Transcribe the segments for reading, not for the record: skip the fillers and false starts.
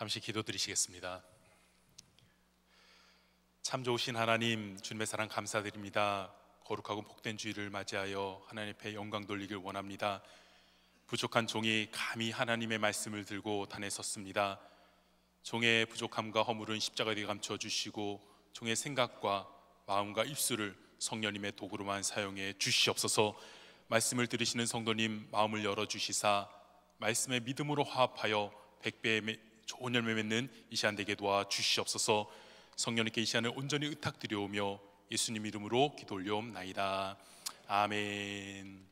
잠시 기도드리시겠습니다. 참 좋으신 하나님, 주님의 사랑 감사드립니다. 거룩하고 복된 주일을 맞이하여 하나님 앞에 영광 돌리길 원합니다. 부족한 종이 감히 하나님의 말씀을 들고 단에 섰습니다. 종의 부족함과 허물은 십자가 뒤에 감춰 주시고 종의 생각과 마음과 입술을 성령님의 도구로만 사용해 주시옵소서. 말씀을 들으시는 성도님 마음을 열어주시사 말씀의 믿음으로 화합하여 100배의 좋은 열매 맺는 이 시간 되게 도와주시옵소서. 성령님께 이 시간을 온전히 의탁드려오며 예수님 이름으로 기도 올려옵나이다. 아멘.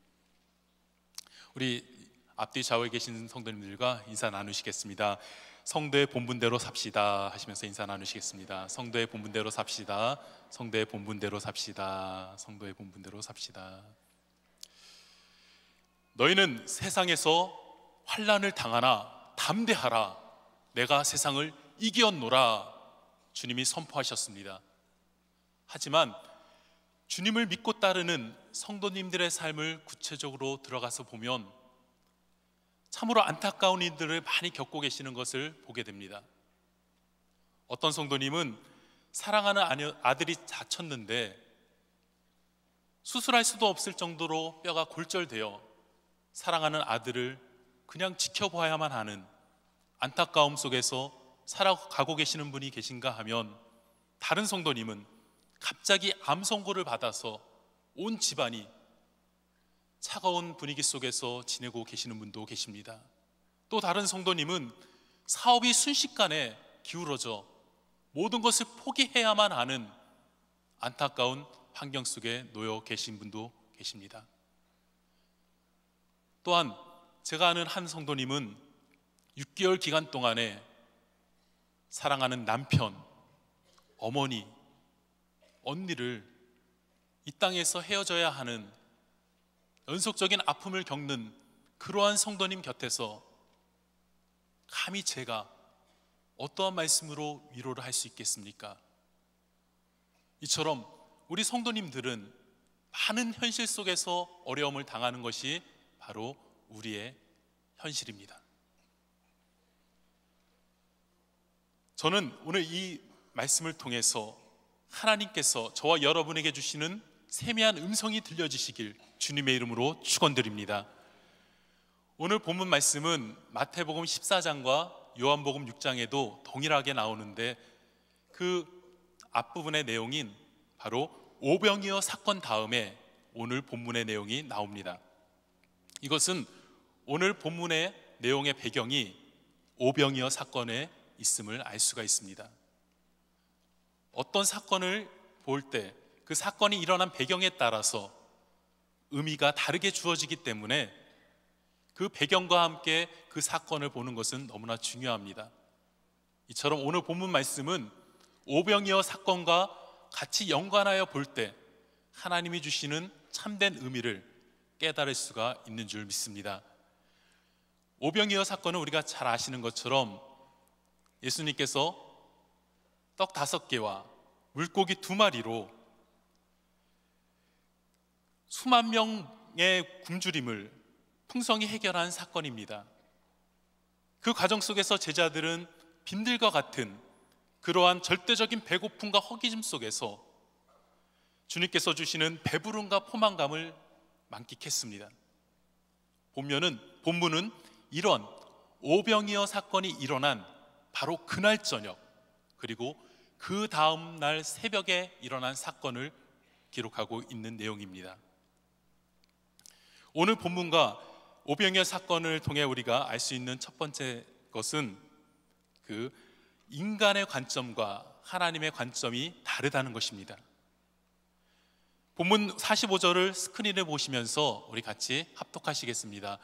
우리 앞뒤 좌우에 계신 성도님들과 인사 나누시겠습니다. 성도의 본분대로 삽시다 하시면서 인사 나누시겠습니다. 성도의 본분대로 삽시다. 성도의 본분대로 삽시다. 성도의 본분대로 삽시다. 너희는 세상에서 환난을 당하나 담대하라. 내가 세상을 이기었노라. 주님이 선포하셨습니다. 하지만 주님을 믿고 따르는 성도님들의 삶을 구체적으로 들어가서 보면 참으로 안타까운 일들을 많이 겪고 계시는 것을 보게 됩니다. 어떤 성도님은 사랑하는 아들이 다쳤는데 수술할 수도 없을 정도로 뼈가 골절되어 사랑하는 아들을 그냥 지켜봐야만 하는 안타까움 속에서 살아가고 계시는 분이 계신가 하면, 다른 성도님은 갑자기 암 선고를 받아서 온 집안이 차가운 분위기 속에서 지내고 계시는 분도 계십니다. 또 다른 성도님은 사업이 순식간에 기울어져 모든 것을 포기해야만 하는 안타까운 환경 속에 놓여 계신 분도 계십니다. 또한 제가 아는 한 성도님은 6개월 기간 동안에 사랑하는 남편, 어머니, 언니를 이 땅에서 헤어져야 하는 연속적인 아픔을 겪는 그러한 성도님 곁에서 감히 제가 어떠한 말씀으로 위로를 할 수 있겠습니까? 이처럼 우리 성도님들은 많은 현실 속에서 어려움을 당하는 것이 바로 우리의 현실입니다. 저는 오늘 이 말씀을 통해서 하나님께서 저와 여러분에게 주시는 세미한 음성이 들려지시길 주님의 이름으로 축원드립니다. 오늘 본문 말씀은 마태복음 14장과 요한복음 6장에도 동일하게 나오는데, 그 앞부분의 내용인 바로 오병이어 사건 다음에 오늘 본문의 내용이 나옵니다. 이것은 오늘 본문의 내용의 배경이 오병이어 사건에 있음을 알 수가 있습니다. 어떤 사건을 볼 때 그 사건이 일어난 배경에 따라서 의미가 다르게 주어지기 때문에 그 배경과 함께 그 사건을 보는 것은 너무나 중요합니다. 이처럼 오늘 본문 말씀은 오병이어 사건과 같이 연관하여 볼 때 하나님이 주시는 참된 의미를 깨달을 수가 있는 줄 믿습니다. 오병이어 사건은 우리가 잘 아시는 것처럼 예수님께서 떡 5개와 물고기 2마리로 수만 명의 굶주림을 풍성히 해결한 사건입니다. 그 과정 속에서 제자들은 빈들과 같은 그러한 절대적인 배고픔과 허기짐 속에서 주님께서 주시는 배부름과 포만감을 만끽했습니다. 본문은 이런 오병이어 사건이 일어난 바로 그날 저녁, 그리고 그 다음 날 새벽에 일어난 사건을 기록하고 있는 내용입니다. 오늘 본문과 오병이어 사건을 통해 우리가 알 수 있는 첫 번째 것은 그 인간의 관점과 하나님의 관점이 다르다는 것입니다. 본문 45절을 스크린에 보시면서 우리 같이 합독하시겠습니다.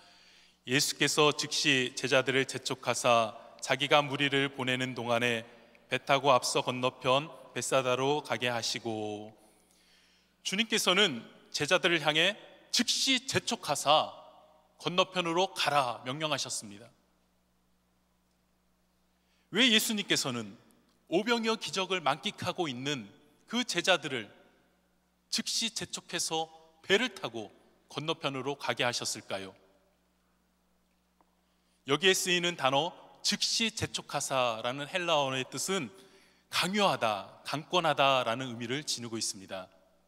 예수께서 즉시 제자들을 재촉하사 자기가 무리를 보내는 동안에 배 타고 앞서 건너편 벳사다로 가게 하시고, 주님께서는 제자들을 향해 즉시 재촉하사 건너편으로 가라 명령하셨습니다. 왜 예수님께서는 오병이어 기적을 만끽하고 있는 그 제자들을 즉시 재촉해서 배를 타고 건너편으로 가게 하셨을까요? 여기에 쓰이는 단어 즉시 재촉하사라는 헬라어의 뜻은 강요하다, 강권하다라는 의미를 지니고 있습니다.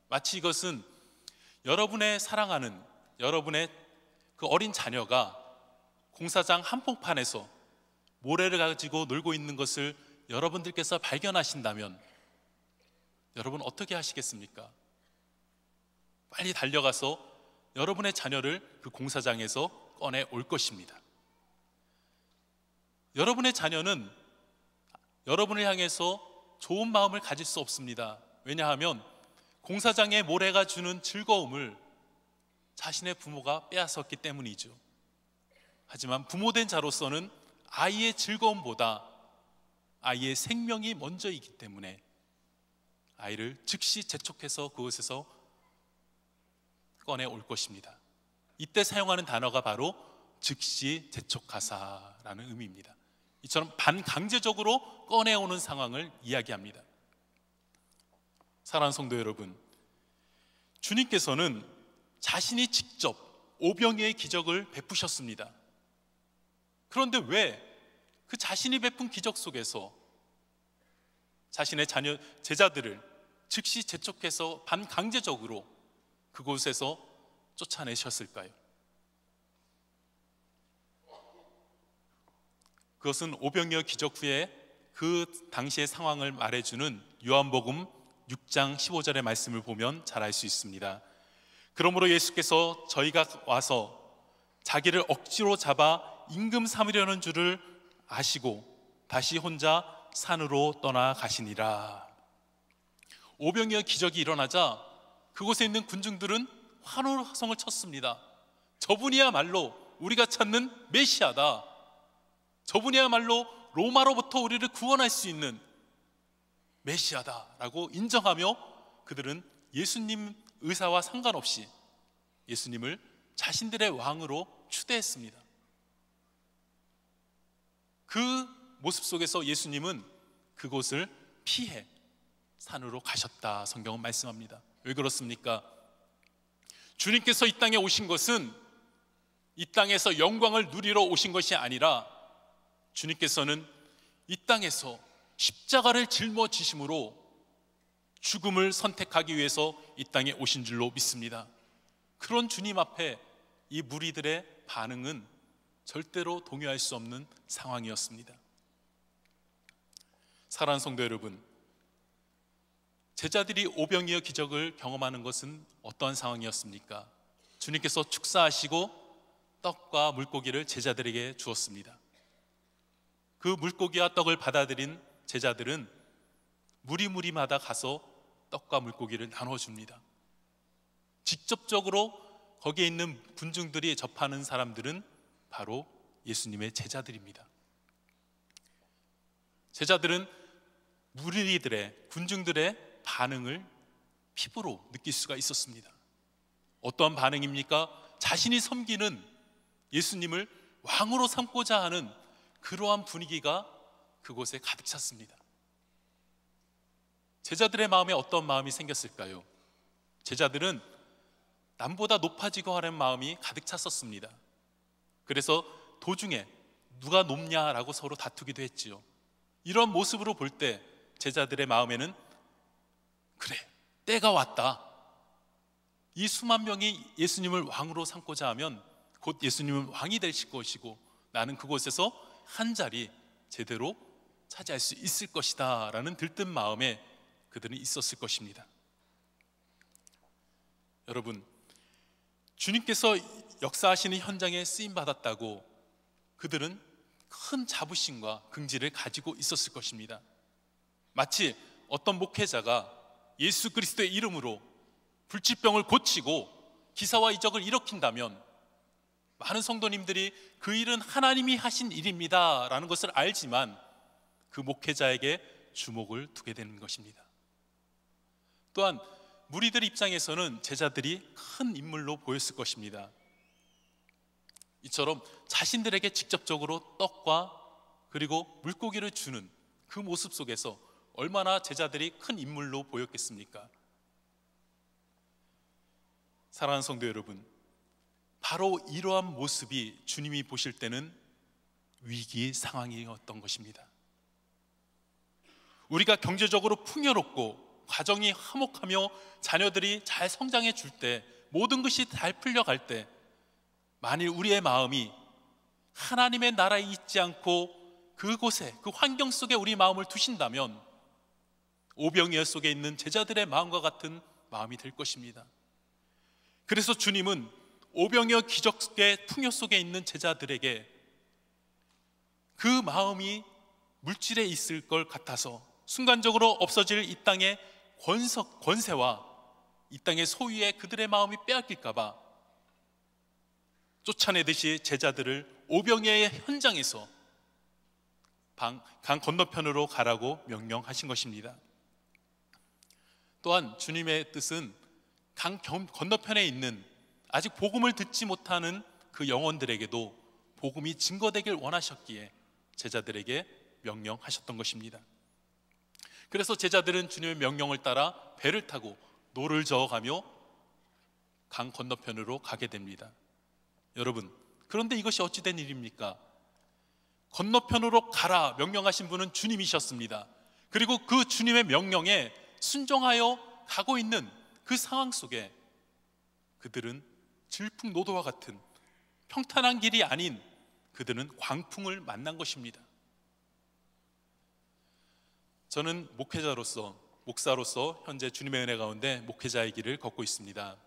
마치 이것은 여러분의 사랑하는 여러분의 그 어린 자녀가 공사장 한복판에서 모래를 가지고 놀고 있는 것을 여러분들께서 발견하신다면 여러분 어떻게 하시겠습니까? 빨리 달려가서 여러분의 자녀를 그 공사장에서 꺼내 올 것입니다. 여러분의 자녀는 여러분을 향해서 좋은 마음을 가질 수 없습니다. 왜냐하면 공사장의 모래가 주는 즐거움을 자신의 부모가 빼앗았기 때문이죠. 하지만 부모된 자로서는 아이의 즐거움보다 아이의 생명이 먼저이기 때문에 아이를 즉시 재촉해서 그곳에서 꺼내 올 것입니다. 이때 사용하는 단어가 바로 즉시 재촉하사라는 의미입니다. 이처럼 반강제적으로 꺼내오는 상황을 이야기합니다. 사랑하는 성도 여러분, 주님께서는 자신이 직접 오병이어의 기적을 베푸셨습니다. 그런데 왜 그 자신이 베푼 기적 속에서 자신의 제자들을 즉시 재촉해서 반강제적으로 그곳에서 쫓아내셨을까요? 그것은 오병이어 기적 후에 그 당시의 상황을 말해주는 요한복음 6장 15절의 말씀을 보면 잘 알 수 있습니다. 그러므로 예수께서 저희가 와서 자기를 억지로 잡아 임금 삼으려는 줄을 아시고 다시 혼자 산으로 떠나가시니라. 오병이어 기적이 일어나자 그곳에 있는 군중들은 환호성을 쳤습니다. 저분이야말로 우리가 찾는 메시아다. 저분이야말로 로마로부터 우리를 구원할 수 있는 메시아다라고 인정하며 그들은 예수님 의사와 상관없이 예수님을 자신들의 왕으로 추대했습니다. 그 모습 속에서 예수님은 그곳을 피해 산으로 가셨다 성경은 말씀합니다. 왜 그렇습니까? 주님께서 이 땅에 오신 것은 이 땅에서 영광을 누리러 오신 것이 아니라 주님께서는 이 땅에서 십자가를 짊어지심으로 죽음을 선택하기 위해서 이 땅에 오신 줄로 믿습니다. 그런 주님 앞에 이 무리들의 반응은 절대로 동요할 수 없는 상황이었습니다. 사랑하는 성도 여러분, 제자들이 오병이어 기적을 경험하는 것은 어떠한 상황이었습니까? 주님께서 축사하시고 떡과 물고기를 제자들에게 주었습니다. 그 물고기와 떡을 받아들인 제자들은 무리마다 가서 떡과 물고기를 나눠줍니다. 직접적으로 거기에 있는 군중들이 접하는 사람들은 바로 예수님의 제자들입니다. 제자들은 무리들의 군중들의 반응을 피부로 느낄 수가 있었습니다. 어떠한 반응입니까? 자신이 섬기는 예수님을 왕으로 삼고자 하는 그러한 분위기가 그곳에 가득 찼습니다. 제자들의 마음에 어떤 마음이 생겼을까요? 제자들은 남보다 높아지고 하는 마음이 가득 찼었습니다. 그래서 도중에 누가 높냐라고 서로 다투기도 했지요. 이런 모습으로 볼 때 제자들의 마음에는 그래, 때가 왔다. 이 수만 명이 예수님을 왕으로 삼고자 하면 곧 예수님은 왕이 되실 것이고 나는 그곳에서 한 자리 제대로 차지할 수 있을 것이다 라는 들뜬 마음에 그들은 있었을 것입니다. 여러분, 주님께서 역사하시는 현장에 쓰임받았다고 그들은 큰 자부심과 긍지를 가지고 있었을 것입니다. 마치 어떤 목회자가 예수 그리스도의 이름으로 불치병을 고치고 기사와 이적을 일으킨다면 많은 성도님들이 그 일은 하나님이 하신 일입니다 라는 것을 알지만 그 목회자에게 주목을 두게 되는 것입니다. 또한 무리들 입장에서는 제자들이 큰 인물로 보였을 것입니다. 이처럼 자신들에게 직접적으로 떡과 그리고 물고기를 주는 그 모습 속에서 얼마나 제자들이 큰 인물로 보였겠습니까? 사랑하는 성도 여러분, 바로 이러한 모습이 주님이 보실 때는 위기 상황이었던 것입니다. 우리가 경제적으로 풍요롭고 가정이 화목하며 자녀들이 잘 성장해 줄 때, 모든 것이 잘 풀려갈 때, 만일 우리의 마음이 하나님의 나라에 있지 않고 그곳에, 그 환경 속에 우리 마음을 두신다면 오병이어 속에 있는 제자들의 마음과 같은 마음이 될 것입니다. 그래서 주님은 오병이어 기적의 풍요 속에 있는 제자들에게 그 마음이 물질에 있을 걸 같아서 순간적으로 없어질 이 땅의 권세와 이 땅의 소유에 그들의 마음이 빼앗길까 봐 쫓아내듯이 제자들을 오병이어의 현장에서 강 건너편으로 가라고 명령하신 것입니다. 또한 주님의 뜻은 강 건너편에 있는 아직 복음을 듣지 못하는 그 영혼들에게도 복음이 증거되길 원하셨기에 제자들에게 명령하셨던 것입니다. 그래서 제자들은 주님의 명령을 따라 배를 타고 노를 저어가며 강 건너편으로 가게 됩니다. 여러분, 그런데 이것이 어찌된 일입니까? 건너편으로 가라 명령하신 분은 주님이셨습니다. 그리고 그 주님의 명령에 순종하여 가고 있는 그 상황 속에 그들은 질풍노도와 같은 평탄한 길이 아닌 그들은 광풍을 만난 것입니다. 저는 목사로서 현재 주님의 은혜 가운데 목회자의 길을 걷고 있습니다.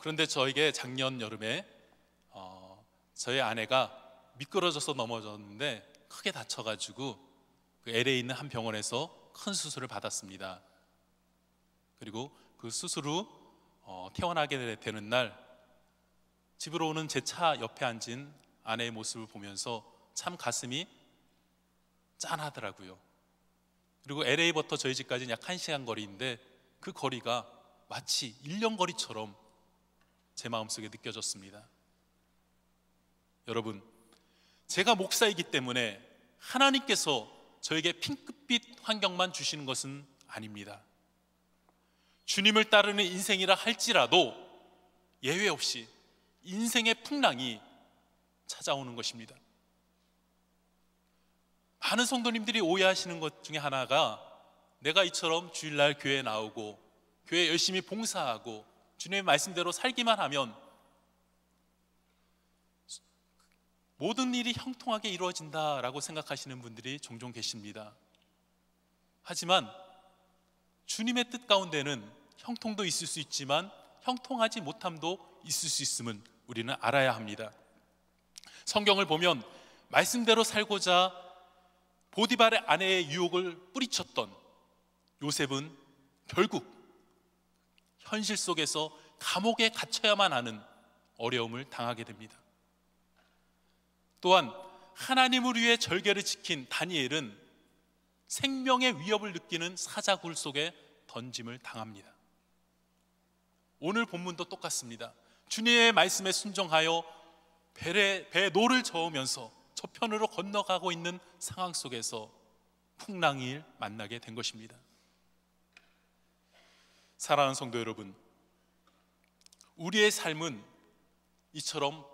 그런데 저에게 작년 여름에 저의 아내가 미끄러져서 넘어졌는데 크게 다쳐가지고 그 LA에 있는 한 병원에서 큰 수술을 받았습니다. 그리고 그 수술 후 퇴원하게 되는 날 집으로 오는 제 차 옆에 앉은 아내의 모습을 보면서 참 가슴이 짠하더라고요. 그리고 LA부터 저희 집까지는 약 1시간 거리인데 그 거리가 마치 1년 거리처럼 제 마음속에 느껴졌습니다. 여러분, 제가 목사이기 때문에 하나님께서 저에게 핑크빛 환경만 주시는 것은 아닙니다. 주님을 따르는 인생이라 할지라도 예외 없이 인생의 풍랑이 찾아오는 것입니다. 많은 성도님들이 오해하시는 것 중에 하나가 내가 이처럼 주일날 교회에 나오고 교회 열심히 봉사하고 주님의 말씀대로 살기만 하면 모든 일이 형통하게 이루어진다라고 생각하시는 분들이 종종 계십니다. 하지만 주님의 뜻 가운데는 형통도 있을 수 있지만 형통하지 못함도 있을 수 있음은 우리는 알아야 합니다. 성경을 보면 말씀대로 살고자 보디발의 아내의 유혹을 뿌리쳤던 요셉은 결국 현실 속에서 감옥에 갇혀야만 하는 어려움을 당하게 됩니다. 또한 하나님을 위해 절개를 지킨 다니엘은 생명의 위협을 느끼는 사자굴 속에 던짐을 당합니다. 오늘 본문도 똑같습니다. 주님의 말씀에 순종하여 배에 노를 저으면서 저편으로 건너가고 있는 상황 속에서 풍랑을 만나게 된 것입니다. 사랑하는 성도 여러분, 우리의 삶은 이처럼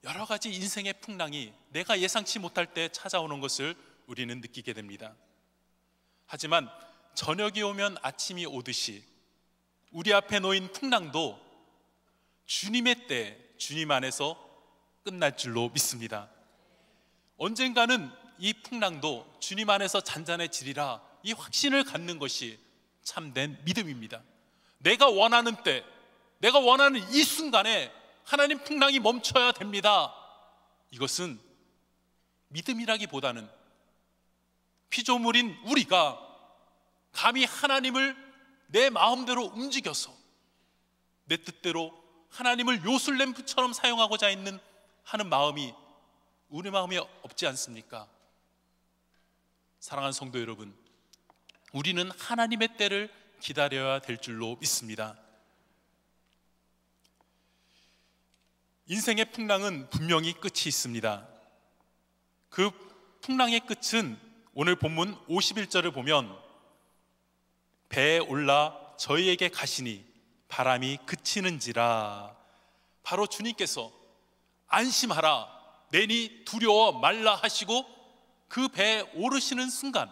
여러 가지 인생의 풍랑이 내가 예상치 못할 때 찾아오는 것을 우리는 느끼게 됩니다. 하지만 저녁이 오면 아침이 오듯이 우리 앞에 놓인 풍랑도 주님의 때, 주님 안에서 끝날 줄로 믿습니다. 언젠가는 이 풍랑도 주님 안에서 잔잔해지리라, 이 확신을 갖는 것이 참된 믿음입니다. 내가 원하는 때, 내가 원하는 이 순간에 하나님 풍랑이 멈춰야 됩니다. 이것은 믿음이라기보다는 피조물인 우리가 감히 하나님을 내 마음대로 움직여서 내 뜻대로 하나님을 요술램프처럼 사용하고자 하는 마음이 우리 마음에 없지 않습니까? 사랑하는 성도 여러분, 우리는 하나님의 때를 기다려야 될 줄로 믿습니다. 인생의 풍랑은 분명히 끝이 있습니다. 그 풍랑의 끝은 오늘 본문 51절을 보면 배에 올라 저희에게 가시니 바람이 그치는지라, 바로 주님께서 안심하라, 내니 두려워 말라 하시고 그 배에 오르시는 순간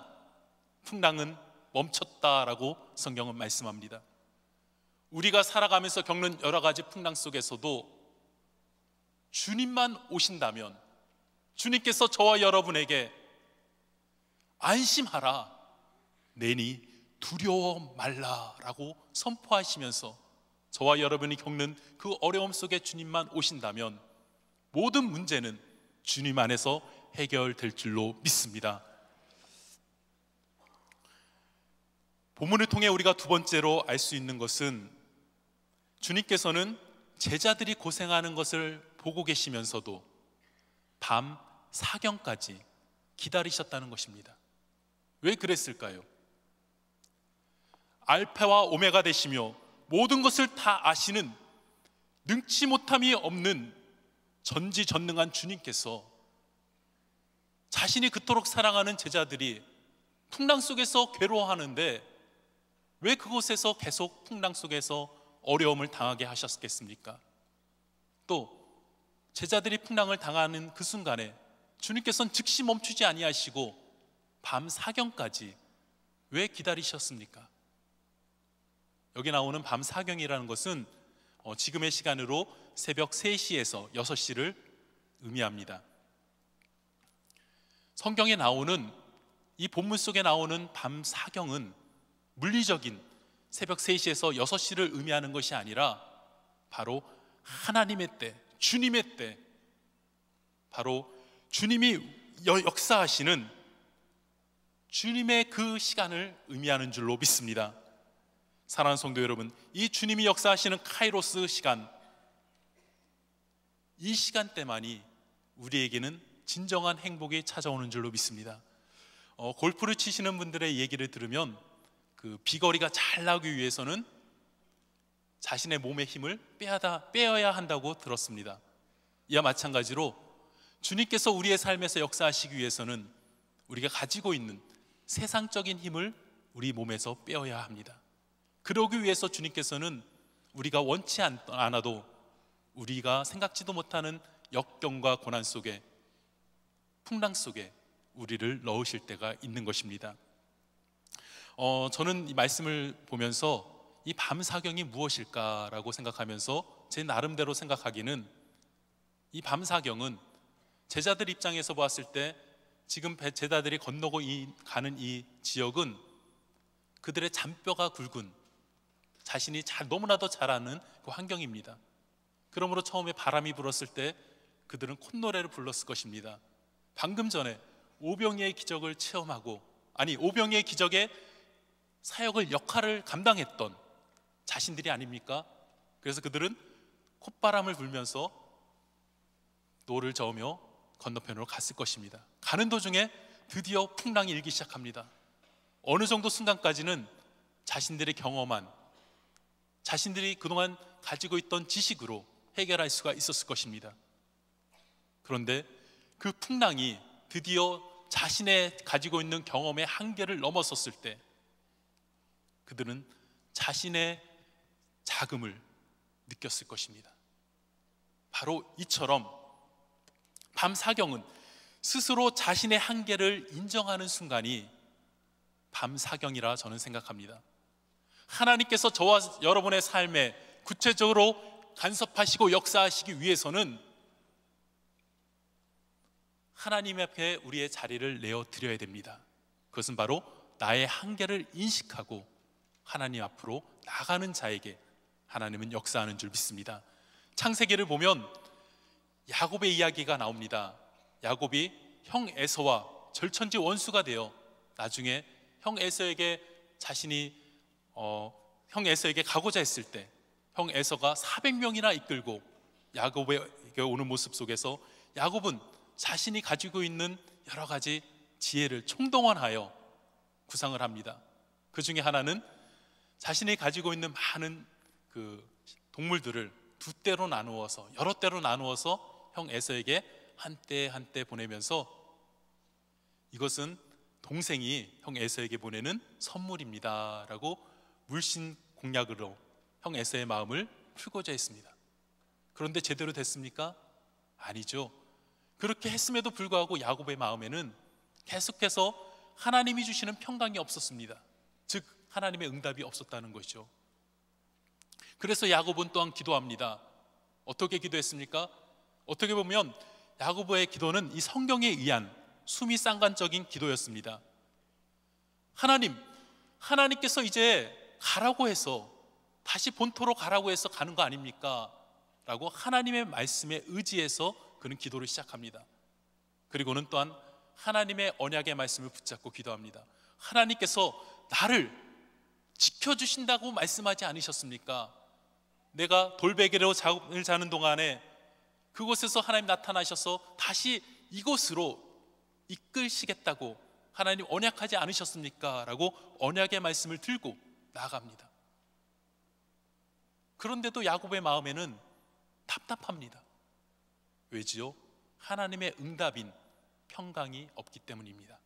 풍랑은 멈췄다라고 성경은 말씀합니다. 우리가 살아가면서 겪는 여러 가지 풍랑 속에서도 주님만 오신다면, 주님께서 저와 여러분에게 안심하라, 내니 두려워 말라라고 선포하시면서 저와 여러분이 겪는 그 어려움 속에 주님만 오신다면 모든 문제는 주님 안에서 해결될 줄로 믿습니다. 본문을 통해 우리가 두 번째로 알 수 있는 것은 주님께서는 제자들이 고생하는 것을 보고 계시면서도 밤 사경까지 기다리셨다는 것입니다. 왜 그랬을까요? 알파와 오메가 되시며 모든 것을 다 아시는 능치 못함이 없는 전지전능한 주님께서 자신이 그토록 사랑하는 제자들이 풍랑 속에서 괴로워하는데 왜 그곳에서 계속 풍랑 속에서 어려움을 당하게 하셨겠습니까? 또 제자들이 풍랑을 당하는 그 순간에 주님께서는 즉시 멈추지 아니하시고 밤 사경까지 왜 기다리셨습니까? 여기 나오는 밤 사경이라는 것은 지금의 시간으로 새벽 3시에서 6시를 의미합니다. 성경에 나오는 이 본문 속에 나오는 밤 사경은 물리적인 새벽 3시에서 6시를 의미하는 것이 아니라 바로 하나님의 때, 주님의 때, 바로 주님이 역사하시는 주님의 그 시간을 의미하는 줄로 믿습니다. 사랑하는 성도 여러분, 이 주님이 역사하시는 카이로스 시간, 이 시간대만이 우리에게는 진정한 행복이 찾아오는 줄로 믿습니다. 골프를 치시는 분들의 얘기를 들으면 그 비거리가 잘 나기 위해서는 자신의 몸의 힘을 빼어야 한다고 들었습니다. 이와 마찬가지로 주님께서 우리의 삶에서 역사하시기 위해서는 우리가 가지고 있는 세상적인 힘을 우리 몸에서 빼어야 합니다. 그러기 위해서 주님께서는 우리가 원치 않아도 우리가 생각지도 못하는 역경과 고난 속에, 풍랑 속에 우리를 넣으실 때가 있는 것입니다. 저는 이 말씀을 보면서 이 밤 사경이 무엇일까라고 생각하면서 제 나름대로 생각하기는, 이 밤 사경은 제자들 입장에서 보았을 때 지금 제자들이 건너고 가는 이 지역은 그들의 잔뼈가 굵은, 자신이 너무나도 잘 아는 그 환경입니다. 그러므로 처음에 바람이 불었을 때 그들은 콧노래를 불렀을 것입니다. 방금 전에 오병이의 기적을 체험하고, 오병이의 기적의 사역을, 역할을 감당했던 자신들이 아닙니까? 그래서 그들은 콧바람을 불면서 노를 저으며 건너편으로 갔을 것입니다. 가는 도중에 드디어 풍랑이 일기 시작합니다. 어느 정도 순간까지는 자신들의 경험한, 자신들이 그동안 가지고 있던 지식으로 해결할 수가 있었을 것입니다. 그런데 그 풍랑이 드디어 자신의 가지고 있는 경험의 한계를 넘어섰을 때 그들은 자신의 자금을 느꼈을 것입니다. 바로 이처럼 밤 사경은 스스로 자신의 한계를 인정하는 순간이 밤 사경이라 저는 생각합니다. 하나님께서 저와 여러분의 삶에 구체적으로 간섭하시고 역사하시기 위해서는 하나님 앞에 우리의 자리를 내어드려야 됩니다. 그것은 바로 나의 한계를 인식하고 하나님 앞으로 나가는 자에게 하나님은 역사하는 줄 믿습니다. 창세기를 보면 야곱의 이야기가 나옵니다. 야곱이 형 에서와 절천지 원수가 되어 나중에 형 에서에게 형 에서에게 가고자 했을 때 형 에서가 400명이나 이끌고 야곱에게 오는 모습 속에서 야곱은 자신이 가지고 있는 여러 가지 지혜를 총동원하여 구상을 합니다. 그 중에 하나는 자신이 가지고 있는 많은 그 동물들을 두 떼로 나누어서, 여러 떼로 나누어서 형 에서에게 한 떼 한 떼 보내면서 이것은 동생이 형 에서에게 보내는 선물입니다 라고 물씬 공약으로 형 에서의 마음을 풀고자 했습니다. 그런데 제대로 됐습니까? 아니죠. 그렇게 했음에도 불구하고 야곱의 마음에는 계속해서 하나님이 주시는 평강이 없었습니다. 즉 하나님의 응답이 없었다는 것이죠. 그래서 야곱은 또한 기도합니다. 어떻게 기도했습니까? 어떻게 보면 야곱의 기도는 이 성경에 의한 수미상관적인 기도였습니다. 하나님께서 이제 가라고 해서, 다시 본토로 가라고 해서 가는 거 아닙니까? 라고 하나님의 말씀에 의지해서 그는 기도를 시작합니다. 그리고는 또한 하나님의 언약의 말씀을 붙잡고 기도합니다. 하나님께서 나를 지켜주신다고 말씀하지 않으셨습니까? 내가 돌베개로 잠을 자는 동안에 그곳에서 하나님 나타나셔서 다시 이곳으로 이끌시겠다고 하나님 언약하지 않으셨습니까? 라고 언약의 말씀을 들고 나아갑니다. 그런데도 야곱의 마음에는 답답합니다. 왜지요? 하나님의 응답인 평강이 없기 때문입니다.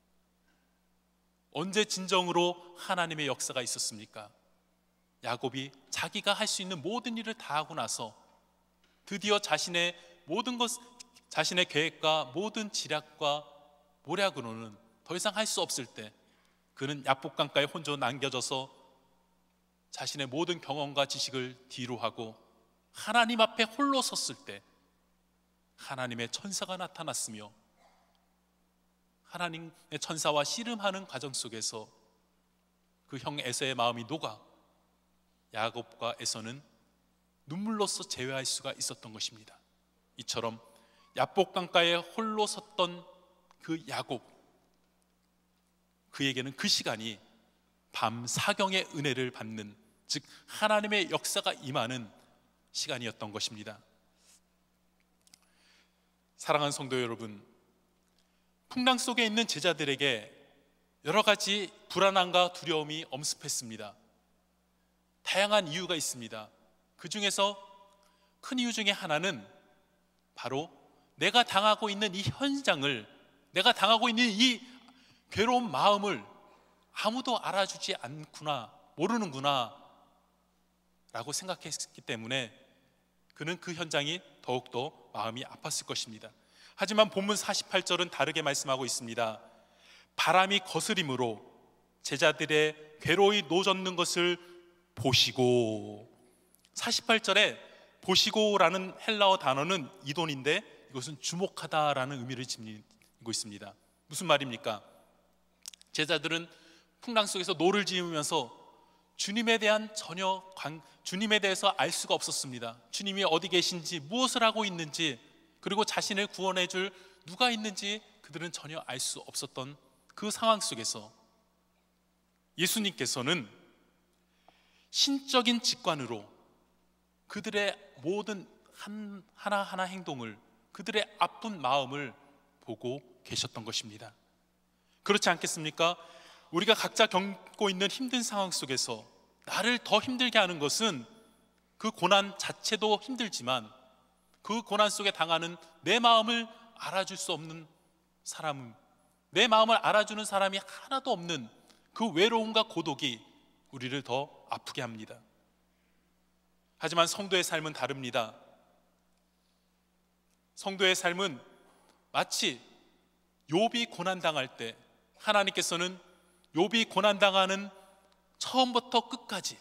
언제 진정으로 하나님의 역사가 있었습니까? 야곱이 자기가 할 수 있는 모든 일을 다 하고 나서 드디어 자신의 계획과 모든 지략과 모략으로는 더 이상 할 수 없을 때, 그는 야복강가에 혼자 남겨져서 자신의 모든 경험과 지식을 뒤로 하고 하나님 앞에 홀로 섰을 때 하나님의 천사가 나타났으며, 하나님의 천사와 씨름하는 과정 속에서 그 형 에서의 마음이 녹아 야곱과 에서는 눈물로써 재회할 수가 있었던 것입니다. 이처럼 야복강가에 홀로 섰던 그 야곱, 그에게는 그 시간이 밤 사경의 은혜를 받는, 즉 하나님의 역사가 임하는 시간이었던 것입니다. 사랑하는 성도 여러분, 풍랑 속에 있는 제자들에게 여러 가지 불안함과 두려움이 엄습했습니다. 다양한 이유가 있습니다. 그 중에서 큰 이유 중에 하나는 바로 내가 당하고 있는 이 현장을, 내가 당하고 있는 이 괴로운 마음을 아무도 알아주지 않구나, 모르는구나 라고 생각했기 때문에 그는 그 현장이 더욱더 마음이 아팠을 것입니다. 하지만 본문 48절은 다르게 말씀하고 있습니다. 바람이 거스림으로 제자들의 괴로이 노젓는 것을 보시고, 48절에 보시고라는 헬라어 단어는 이돈인데 이것은 주목하다라는 의미를 지니고 있습니다. 무슨 말입니까? 제자들은 풍랑 속에서 노를 지으면서 주님에 대해서 알 수가 없었습니다. 주님이 어디 계신지, 무엇을 하고 있는지, 그리고 자신을 구원해 줄 누가 있는지 그들은 전혀 알 수 없었던 그 상황 속에서 예수님께서는 신적인 직관으로 그들의 모든 하나하나 행동을, 그들의 아픈 마음을 보고 계셨던 것입니다. 그렇지 않겠습니까? 우리가 각자 겪고 있는 힘든 상황 속에서 나를 더 힘들게 하는 것은 그 고난 자체도 힘들지만, 그 고난 속에 당하는 내 마음을 알아줄 수 없는 사람은, 내 마음을 알아주는 사람이 하나도 없는 그 외로움과 고독이 우리를 더 아프게 합니다. 하지만 성도의 삶은 다릅니다. 성도의 삶은 마치 욥이 고난당할 때 하나님께서는 욥이 고난당하는 처음부터 끝까지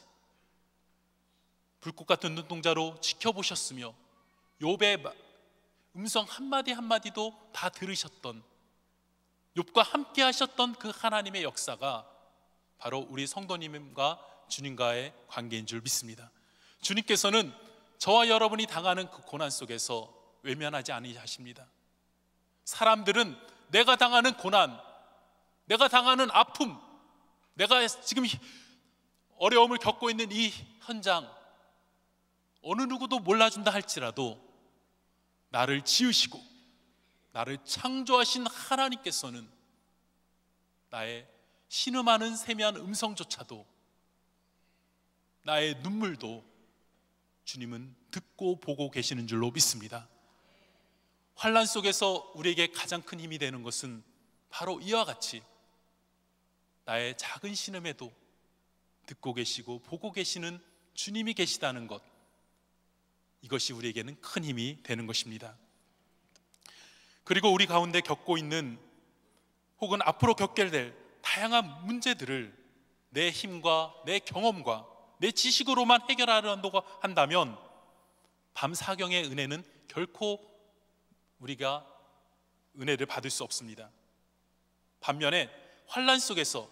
불꽃 같은 눈동자로 지켜보셨으며 욥의 음성 한마디 한마디도 다 들으셨던, 욥과 함께 하셨던 그 하나님의 역사가 바로 우리 성도님과 주님과의 관계인 줄 믿습니다. 주님께서는 저와 여러분이 당하는 그 고난 속에서 외면하지 아니하십니다. 사람들은 내가 당하는 고난, 내가 당하는 아픔, 내가 지금 어려움을 겪고 있는 이 현장, 어느 누구도 몰라준다 할지라도 나를 지으시고 나를 창조하신 하나님께서는 나의 신음하는 세미한 음성조차도, 나의 눈물도 주님은 듣고 보고 계시는 줄로 믿습니다. 환난 속에서 우리에게 가장 큰 힘이 되는 것은 바로 이와 같이 나의 작은 신음에도 듣고 계시고 보고 계시는 주님이 계시다는 것, 이것이 우리에게는 큰 힘이 되는 것입니다. 그리고 우리 가운데 겪고 있는 혹은 앞으로 겪게 될 다양한 문제들을 내 힘과 내 경험과 내 지식으로만 해결하려고 한다면 밤사경의 은혜는 결코 우리가 은혜를 받을 수 없습니다. 반면에 환난 속에서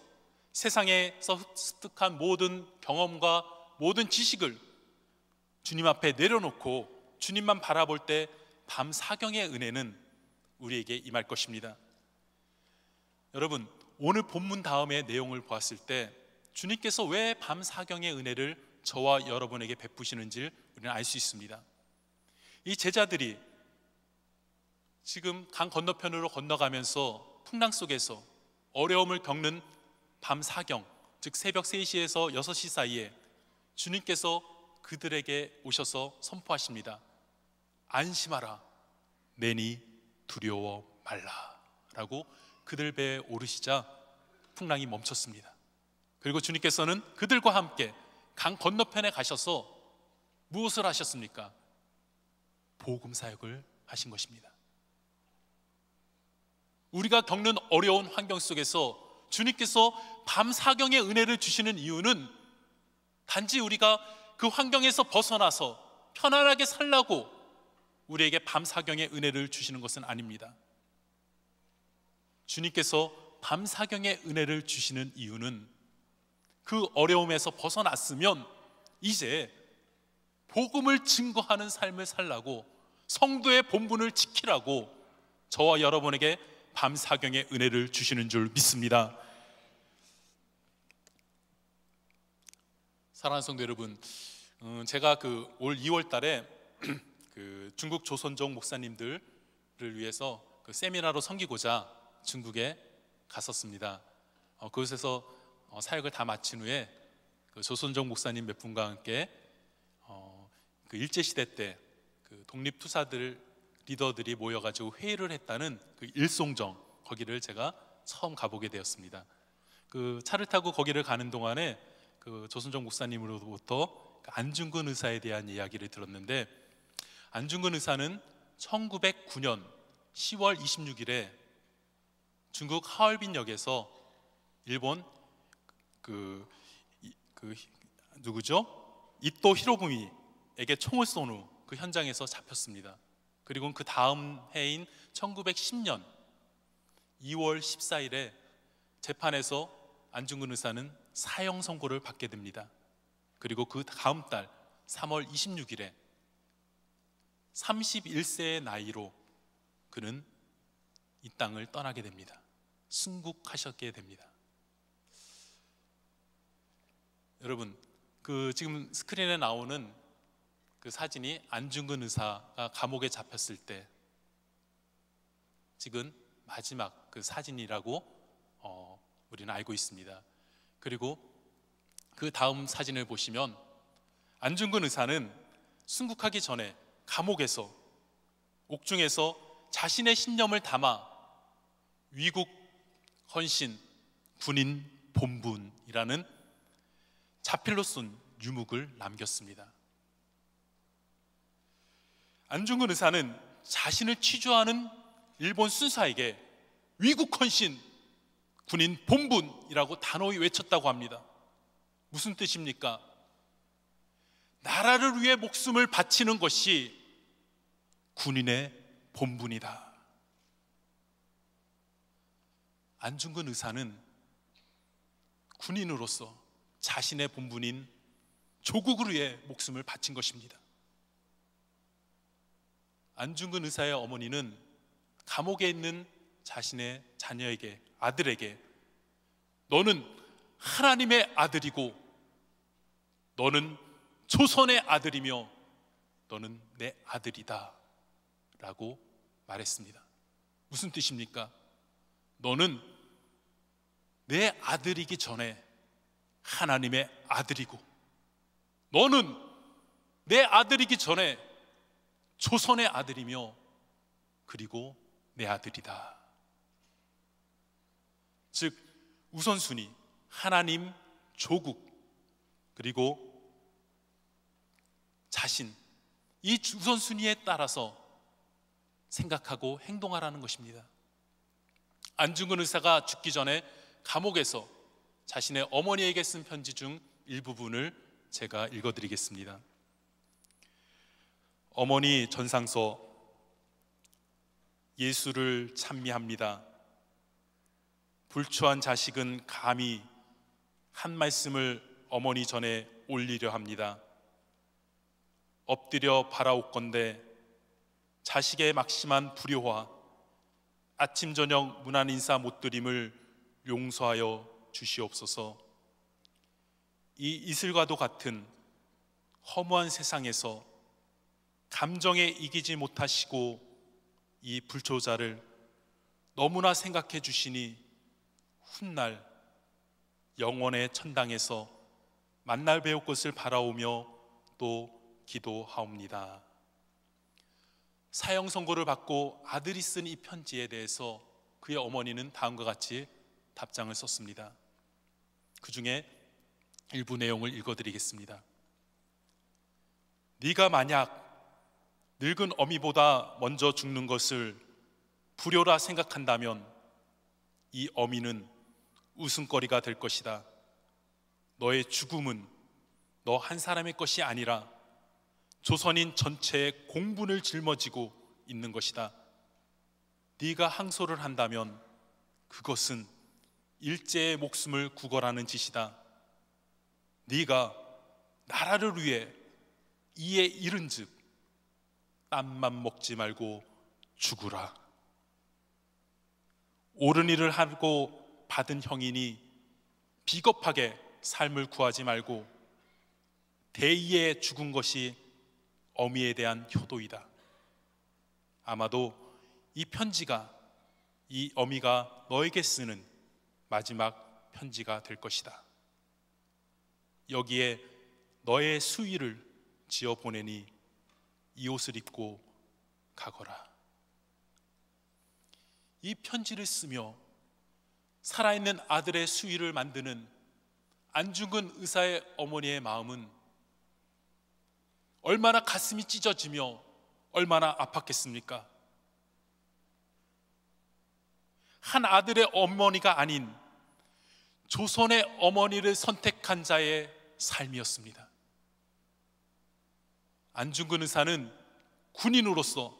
세상에서 습득한 모든 경험과 모든 지식을 주님 앞에 내려놓고 주님만 바라볼 때 밤사경의 은혜는 우리에게 임할 것입니다. 여러분, 오늘 본문 다음의 내용을 보았을 때 주님께서 왜 밤사경의 은혜를 저와 여러분에게 베푸시는지 우리는 알 수 있습니다. 이 제자들이 지금 강 건너편으로 건너가면서 풍랑 속에서 어려움을 겪는 밤사경, 즉 새벽 3시에서 6시 사이에 주님께서 그들에게 오셔서 선포하십니다. 안심하라, 내니 두려워 말라 라고 그들 배에 오르시자 풍랑이 멈췄습니다. 그리고 주님께서는 그들과 함께 강 건너편에 가셔서 무엇을 하셨습니까? 복음 사역을 하신 것입니다. 우리가 겪는 어려운 환경 속에서 주님께서 밤사경의 은혜를 주시는 이유는 단지 우리가 그 환경에서 벗어나서 편안하게 살라고 우리에게 밤사경의 은혜를 주시는 것은 아닙니다. 주님께서 밤사경의 은혜를 주시는 이유는 그 어려움에서 벗어났으면 이제 복음을 증거하는 삶을 살라고, 성도의 본분을 지키라고 저와 여러분에게 밤사경의 은혜를 주시는 줄 믿습니다. 사랑하는 성도 여러분, 제가 올 2월 달에 중국 조선족 목사님들을 위해서 세미나로 섬기고자 중국에 갔었습니다. 그곳에서 사역을 다 마친 후에 조선족 목사님 몇 분과 함께 일제시대 때 독립투사들 리더들이 모여가지고 회의를 했다는 일송정, 거기를 제가 처음 가보게 되었습니다. 차를 타고 거기를 가는 동안에 조선족 목사님으로부터 안중근 의사에 대한 이야기를 들었는데, 안중근 의사는 1909년 10월 26일에 중국 하얼빈역에서 일본 누구죠? 이토 히로부미에게 총을 쏜 후 그 현장에서 잡혔습니다. 그리고 그 다음 해인 1910년 2월 14일에 재판에서 안중근 의사는 사형 선고를 받게 됩니다. 그리고 그 다음 달 3월 26일에 31세의 나이로 그는 이 땅을 떠나게 됩니다. 순국하셨게 됩니다. 여러분, 지금 스크린에 나오는 그 사진이 안중근 의사가 감옥에 잡혔을 때 찍은 마지막 그 사진이라고 우리는 알고 있습니다. 그리고 그 다음 사진을 보시면 안중근 의사는 순국하기 전에 감옥에서, 옥중에서 자신의 신념을 담아 위국 헌신 군인 본분이라는 자필로 쓴 유묵을 남겼습니다. 안중근 의사는 자신을 취조하는 일본 순사에게 위국 헌신 군인 본분이라고 단호히 외쳤다고 합니다. 무슨 뜻입니까? 나라를 위해 목숨을 바치는 것이 군인의 본분이다. 안중근 의사는 군인으로서 자신의 본분인 조국을 위해 목숨을 바친 것입니다. 안중근 의사의 어머니는 감옥에 있는 자신의 자녀에게, 아들에게 너는 하나님의 아들이고 너는 조선의 아들이며 너는 내 아들이다 라고 말했습니다. 무슨 뜻입니까? 너는 내 아들이기 전에 하나님의 아들이고 너는 내 아들이기 전에 조선의 아들이며 그리고 내 아들이다. 즉 우선순위, 하나님, 조국, 그리고 자신, 이 우선순위에 따라서 생각하고 행동하라는 것입니다. 안중근 의사가 죽기 전에 감옥에서 자신의 어머니에게 쓴 편지 중 일부분을 제가 읽어드리겠습니다. 어머니 전상서, 예수를 찬미합니다. 불추한 자식은 감히 한 말씀을 어머니 전에 올리려 합니다. 엎드려 바라옵건대 자식의 막심한 불효와 아침 저녁 문안 인사 못 드림을 용서하여 주시옵소서. 이 이슬과도 같은 허무한 세상에서 감정에 이기지 못하시고 이 불효자를 너무나 생각해 주시니 훗날 영원의 천당에서 만날 배울 것을 바라오며 또 기도하옵니다. 사형 선고를 받고 아들이 쓴 이 편지에 대해서 그의 어머니는 다음과 같이 답장을 썼습니다. 그 중에 일부 내용을 읽어드리겠습니다. 네가 만약 늙은 어미보다 먼저 죽는 것을 불효라 생각한다면 이 어미는 웃음거리가 될 것이다. 너의 죽음은 너 한 사람의 것이 아니라 조선인 전체의 공분을 짊어지고 있는 것이다. 네가 항소를 한다면 그것은 일제의 목숨을 구걸하는 짓이다. 네가 나라를 위해 이에 이른즉 땀만 먹지 말고 죽으라. 옳은 일을 하고 받은 형이니 비겁하게 삶을 구하지 말고 대의에 죽은 것이 어미에 대한 효도이다. 아마도 이 편지가 이 어미가 너에게 쓰는 마지막 편지가 될 것이다. 여기에 너의 수의를 지어 보내니 이 옷을 입고 가거라. 이 편지를 쓰며 살아있는 아들의 수의를 만드는 안중근 의사의 어머니의 마음은 얼마나 가슴이 찢어지며 얼마나 아팠겠습니까? 한 아들의 어머니가 아닌 조선의 어머니를 선택한 자의 삶이었습니다. 안중근 의사는 군인으로서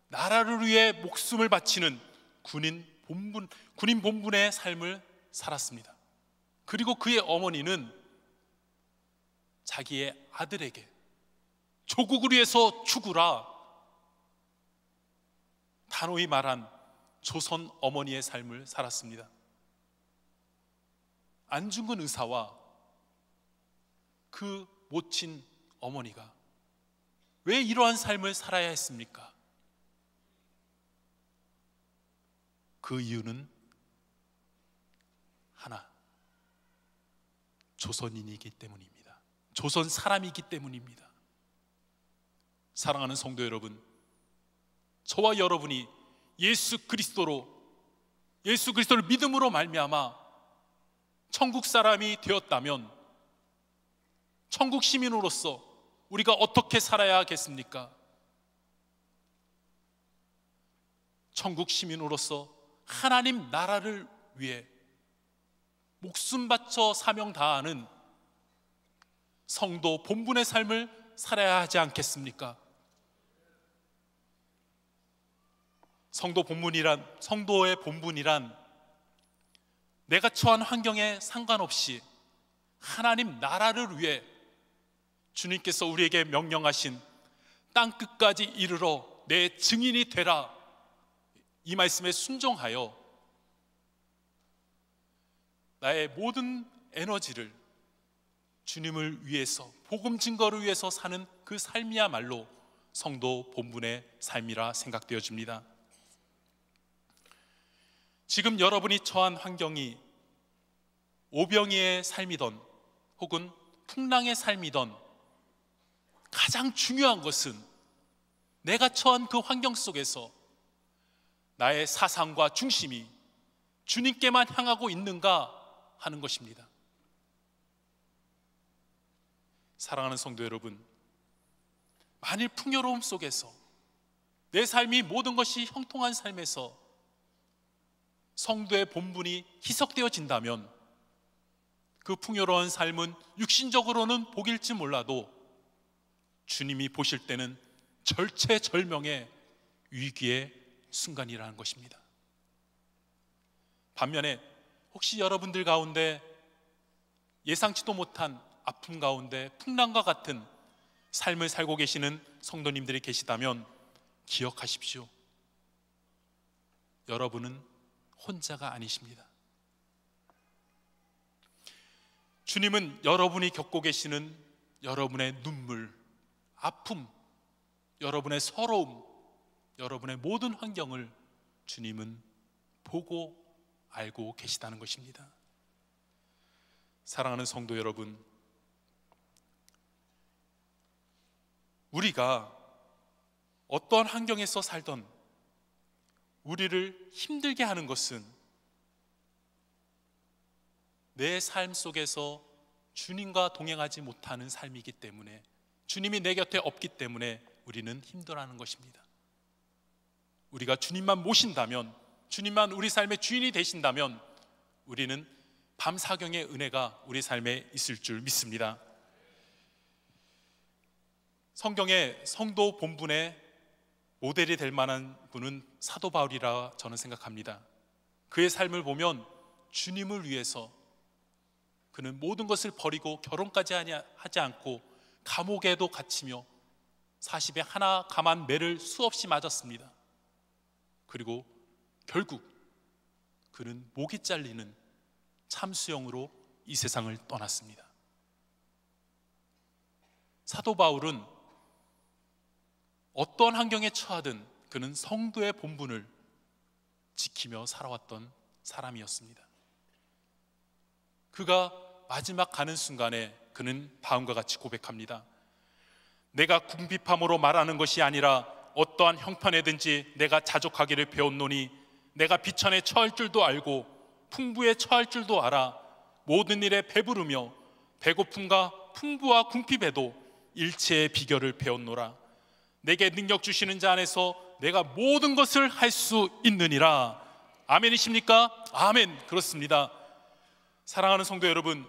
나라를 위해 목숨을 바치는 군인 본분의 삶을 살았습니다. 그리고 그의 어머니는 자기의 아들에게 조국을 위해서 죽으라, 단호히 말한 조선 어머니의 삶을 살았습니다. 안중근 의사와 그 모친 어머니가 왜 이러한 삶을 살아야 했습니까? 그 이유는 하나, 조선인이기 때문입니다. 조선 사람이기 때문입니다. 사랑하는 성도 여러분, 저와 여러분이 예수 그리스도를 믿음으로 말미암아 천국 사람이 되었다면 천국 시민으로서 우리가 어떻게 살아야 하겠습니까? 천국 시민으로서 하나님 나라를 위해 목숨 바쳐 사명 다하는 성도 본분의 삶을 살아야 하지 않겠습니까? 성도의 본분이란 내가 처한 환경에 상관없이 하나님 나라를 위해 주님께서 우리에게 명령하신 땅 끝까지 이르러 내 증인이 되라, 이 말씀에 순종하여 나의 모든 에너지를 주님을 위해서, 복음 증거를 위해서 사는 그 삶이야말로 성도 본분의 삶이라 생각되어집니다. 지금 여러분이 처한 환경이 오병이의 삶이던 혹은 풍랑의 삶이던 가장 중요한 것은 내가 처한 그 환경 속에서 나의 사상과 중심이 주님께만 향하고 있는가 하는 것입니다. 사랑하는 성도 여러분, 만일 풍요로움 속에서 내 삶이 모든 것이 형통한 삶에서 성도의 본분이 희석되어진다면 그 풍요로운 삶은 육신적으로는 복일지 몰라도 주님이 보실 때는 절체절명의 위기의 순간이라는 것입니다. 반면에 혹시 여러분들 가운데 예상치도 못한 아픔 가운데 풍랑과 같은 삶을 살고 계시는 성도님들이 계시다면 기억하십시오. 여러분은 혼자가 아니십니다. 주님은 여러분이 겪고 계시는 여러분의 눈물, 아픔, 여러분의 서러움, 여러분의 모든 환경을 주님은 보고 알고 계시다는 것입니다. 사랑하는 성도 여러분, 우리가 어떠한 환경에서 살던 우리를 힘들게 하는 것은 내 삶 속에서 주님과 동행하지 못하는 삶이기 때문에, 주님이 내 곁에 없기 때문에 우리는 힘들어하는 것입니다. 우리가 주님만 모신다면, 주님만 우리 삶의 주인이 되신다면 우리는 밤사경의 은혜가 우리 삶에 있을 줄 믿습니다. 성경의 성도 본분의 모델이 될 만한 분은 사도 바울이라 저는 생각합니다. 그의 삶을 보면 주님을 위해서 그는 모든 것을 버리고 결혼까지 하지 않고 감옥에도 갇히며 40에 하나 감한 매를 수없이 맞았습니다. 그리고 결국 그는 목이 잘리는 참수형으로 이 세상을 떠났습니다. 사도 바울은 어떠한 환경에 처하든 그는 성도의 본분을 지키며 살아왔던 사람이었습니다. 그가 마지막 가는 순간에 그는 다음과 같이 고백합니다. 내가 궁핍함으로 말하는 것이 아니라 어떠한 형편에든지 내가 자족하기를 배웠노니 내가 비천에 처할 줄도 알고 풍부에 처할 줄도 알아. 모든 일에 배부르며 배고픔과 풍부와 궁핍에도 일체의 비결을 배웠노라. 내게 능력 주시는 자 안에서 내가 모든 것을 할 수 있느니라. 아멘이십니까? 아멘. 그렇습니다. 사랑하는 성도 여러분,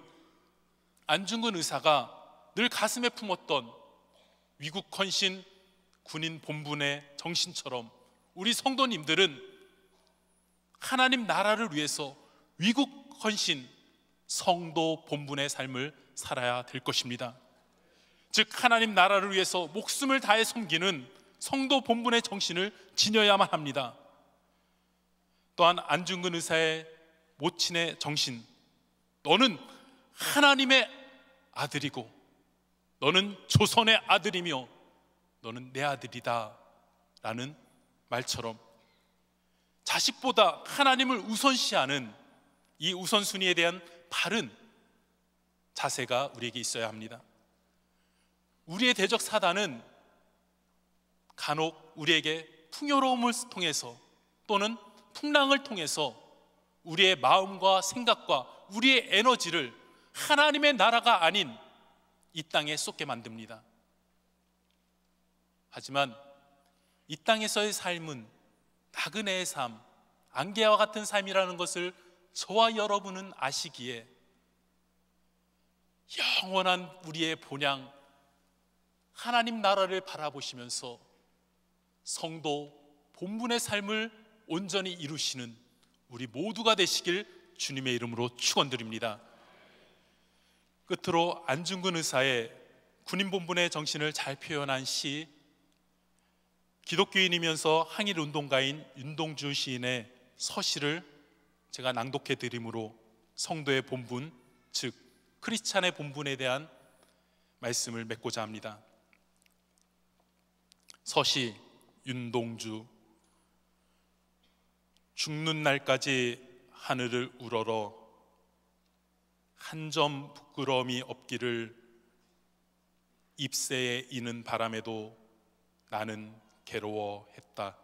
안중근 의사가 늘 가슴에 품었던 위국 헌신 군인 본분의 정신처럼 우리 성도님들은 하나님 나라를 위해서 위국 헌신 성도 본분의 삶을 살아야 될 것입니다. 즉 하나님 나라를 위해서 목숨을 다해 섬기는 성도 본분의 정신을 지녀야만 합니다. 또한 안중근 의사의 모친의 정신, 너는 하나님의 아들이고 너는 조선의 아들이며 너는 내 아들이다 라는 말처럼 자식보다 하나님을 우선시하는 이 우선순위에 대한 바른 자세가 우리에게 있어야 합니다. 우리의 대적 사단은 간혹 우리에게 풍요로움을 통해서 또는 풍랑을 통해서 우리의 마음과 생각과 우리의 에너지를 하나님의 나라가 아닌 이 땅에 쏟게 만듭니다. 하지만 이 땅에서의 삶은 나그네의 삶, 안개와 같은 삶이라는 것을 저와 여러분은 아시기에 영원한 우리의 본향 하나님 나라를 바라보시면서 성도 본분의 삶을 온전히 이루시는 우리 모두가 되시길 주님의 이름으로 축원드립니다. 끝으로 안중근 의사의 군인 본분의 정신을 잘 표현한 시, 기독교인이면서 항일 운동가인 윤동주 시인의 서시를 제가 낭독해 드림으로 성도의 본분, 즉 크리스찬의 본분에 대한 말씀을 맺고자 합니다. 서시 윤동주. 죽는 날까지 하늘을 우러러 한 점 부끄러움이 없기를 잎새에 이는 바람에도 나는 괴로워했다.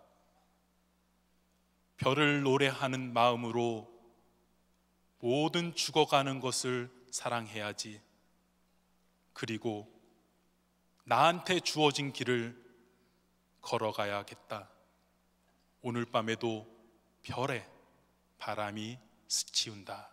별을 노래하는 마음으로 모든 죽어가는 것을 사랑해야지. 그리고 나한테 주어진 길을 걸어가야겠다. 오늘 밤에도 별에 바람이 스치운다.